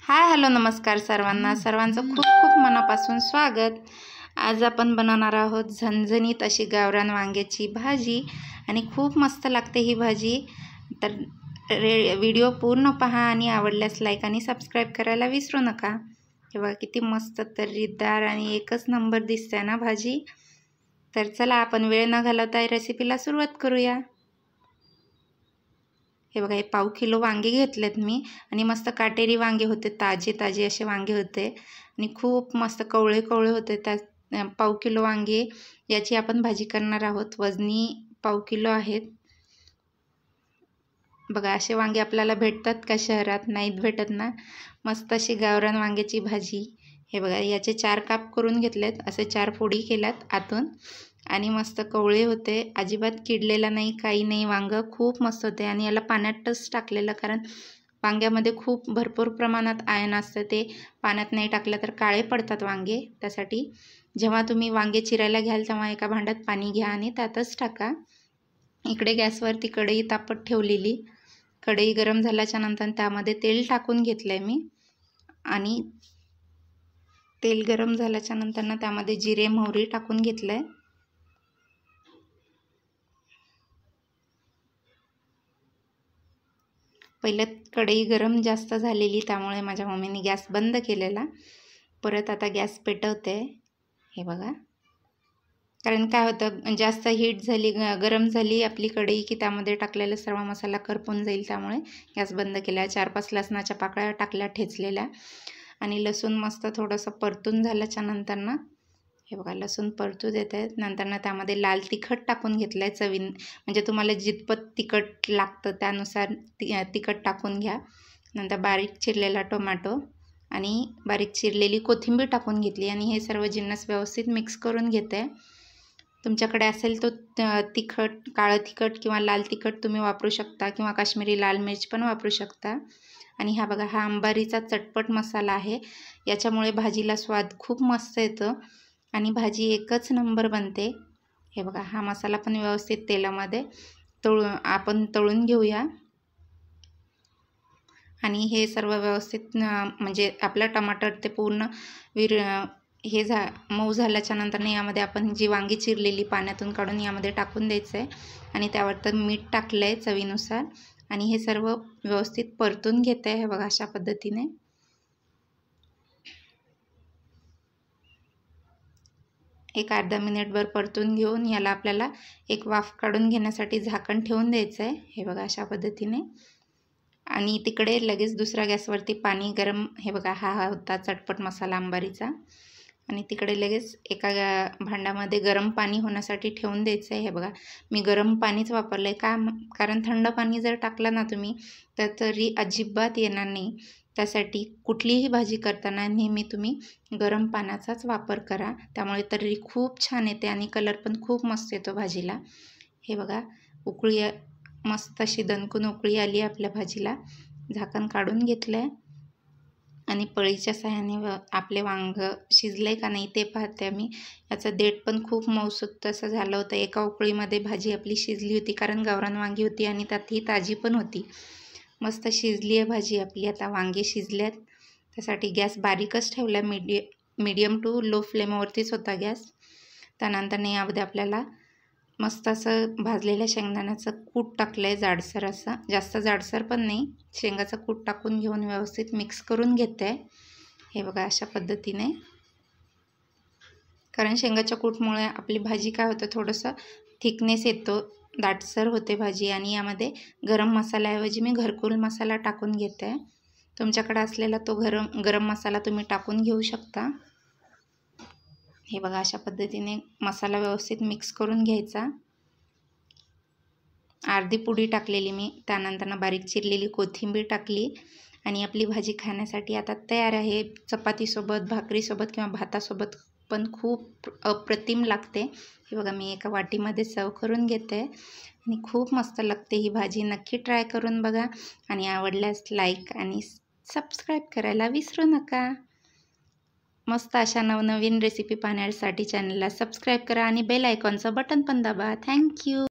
Hi hello नमस्कार सर्वांना सर्वांचं खूप खूप मनापासून स्वागत। आज आपण बनवणार आहोत झणझणीत अशी गावरान वांग्याची भाजी आणि खूप मस्त लागते ही भाजी। तर व्हिडिओ पूर्ण पहा आणि आवडल्यास लाईक आणि सबस्क्राइब करायला विसरू नका। हे बघा किती मस्त तर्रीदार आणि एकच नंबर दिसते ना भाजी। तर चला आपण वेळ न घालवता रेसिपीला सुरुवात करूया। हे बघा हे पाव किलो वांगे घेतलेत मी आणि मस्त काटेरी वांगे होते, ताजे ताजे असे वांगे होते आणि खूप मस्त कवळे कवळे होते। त्या पाव किलो वांगे याची आपण भाजी करणार आहोत। वजनी पाव किलो आहेत। बघा असे वांगे आपल्याला भेटतात का शहरात? नाहीत भेटत ना। मस्त अशी गावरान वांग्याची भाजी। हे बघा याचे 4 काप करून घेतलेत, असे 4 फोडी केल्यात आतून आणि मस्त कवळे होते, अजिबात किडलेला नाही काही नाही। वांग खूप मस्त होते आणि याला पाण्यातच टाकलेलं कारण वांग्यामध्ये खूप भरपूर प्रमाणात आयर्न असतं, ते पाण्यात नाही टाकलं तर काळे पडतात वांगे। त्यासाठी जेव्हा तुम्ही वांगे चिरायला घ्याल तेव्हा एका भांड्यात पाणी घ्या आणि त्यातच टाका। इकडे गॅसवरती कढई तापत ठेवलेली, कढई गरम झाल्याच्या नंतर त्यामध्ये तेल टाकून घेतलंय मी आणि तेल गरम झाल्याच्या नंतर त्यामध्ये जिरे मोहरी टाकून घेतलंय। पहिले कढई गरम जास्त झालेली त्यामुळे माझ्या मम्मीने गॅस बंद केलेला, परत आता गॅस पेटवते। हे बघा कारण काय होतं, जास्त हीट झाली गरम झाली आपली कढई की त्यामध्ये टाकलेला सर्व मसाला करपून जाईल, त्यामुळे गॅस बंद केला। 4-5 लसणाच्या पाकळ्या टाकल्या ठेचलेल्या आणि लसूण मस्त थोडंसं परतून झाल्याच्या नंतर हे बघा लसूण परतू देत आहेत। नंतर त्यामध्ये लाल तिखट टाकून घेतलं आहे चवीन, म्हणजे तुम्हाला जितपत तिखट लागतं त्यानुसार तिखट टाकून घ्या। नंतर बारीक चिरलेला टोमॅटो आणि बारीक चिरलेली कोथिंबीर टाकून घेतली आणि हे सर्व जिन्नस व्यवस्थित मिक्स करून घेते। तुमच्याकडे असेल तो तिखट, काळं तिखट किंवा लाल तिखट तुम्ही वापरू शकता किंवा काश्मीरी लाल मिर्च पण वापरू शकता। आणि हा बघा हा अंबारीचा चटपट मसाला आहे, याच्यामुळे भाजीला स्वाद खूप मस्त येतो आणि भाजी एकच नंबर बनते। हे बघा हा मसाला पण व्यवस्थित तेलामध्ये आपण तळून घेऊया आणि हे सर्व व्यवस्थित म्हणजे आपलं टमाटर ते पूर्ण मऊ झाल्याच्या नंतर यामध्ये आपण जी वांगी चिरलेली पाण्यातून काढून यामध्ये टाकून द्यायचं आहे आणि त्यावर तर मीठ टाकलं आहे चवीनुसार आणि हे सर्व व्यवस्थित परतून घेते। हे बघा अशा पद्धतीने एक अर्धा मिनिटभर परतून घेऊन याला आपल्याला एक वाफ काढून घेण्यासाठी झाकण ठेवून द्यायचं आहे। हे बघा अशा पद्धतीने आणि तिकडे लगेच दुसऱ्या गॅसवरती पाणी गरम, हे बघा हा होता चटपट मसाला अंबारीचा आणि तिकडे लगेच एका भांड्यामध्ये गरम पाणी होण्यासाठी ठेवून द्यायचं आहे। हे बघा मी गरम पाणीच वापरलं आहे कारण थंड पाणी जर टाकलं ना तुम्ही तर तरी अजिबात येणार नाही। त्यासाठी कुठलीही भाजी करताना नेहमी तुम्ही गरम पाण्याचाच वापर करा, त्यामुळे तर्री खूप छान येते आणि कलर पण खूप मस्त येतो भाजीला। हे बघा उकळी मस्त अशी दणकून उकळी आली आपल्या भाजीला, झाकण काढून घेतलं आहे आणि पळीच्या सहाय्याने आपले वांग शिजले का नाही ते पाहते मी। याचं देठ पण खूप मऊसूत असं झालं होतं, एका उकळीमध्ये भाजी आपली शिजली होती कारण गावरान वांगी होती आणि त्यात ही ताजी पण होती। मस्त शिजली आहे भाजी आपली, आता वांगे शिजल्यात त्यासाठी गॅस बारीकच ठेवला, मीडियम टू लो फ्लेमवरतीच होता गॅस। त्यानंतर यामध्ये आपल्याला मस्त असं भाजलेल्या शेंगदाण्याचं कूट टाकलं आहे, जाडसर असं, जास्त जाडसर पण नाही, शेंगाचं कूट टाकून घेऊन व्यवस्थित मिक्स करून घेते आहे। हे बघा अशा पद्धतीने, कारण शेंगाच्या कूटमुळे आपली भाजी काय होतं थोडंसं थिकनेस येतो, दाटसर होते भाजी आणि यामध्ये गरम मसाल्याऐवजी मी घरकुल मसाला टाकून घेते आहे। तुमच्याकडे असलेला तो गरम मसाला तुम्ही टाकून घेऊ शकता। हे बघा अशा पद्धतीने मसाला व्यवस्थित मिक्स करून घ्यायचा। अर्धी पुडी टाकलेली मी, त्यानंतर बारीक चिरलेली कोथिंबीर टाकली आणि आपली भाजी खाण्यासाठी आता तयार आहे। चपातीसोबत, भाकरीसोबत किंवा भातासोबत पण खूप अप्रतिम लागते। हे बघा मी एका वाटीमध्ये सर्व करून घेते आणि खूप मस्त लागते ही भाजी, नक्की ट्राय करून बघा आणि आवडल्यास लाईक आणि सबस्क्राईब करायला विसरू नका। मस्त अशा नवनवीन रेसिपी पाहण्यासाठी चॅनलला सबस्क्राईब करा आणि बेल आयकॉनचं बटन पण दाबा। थँक्यू।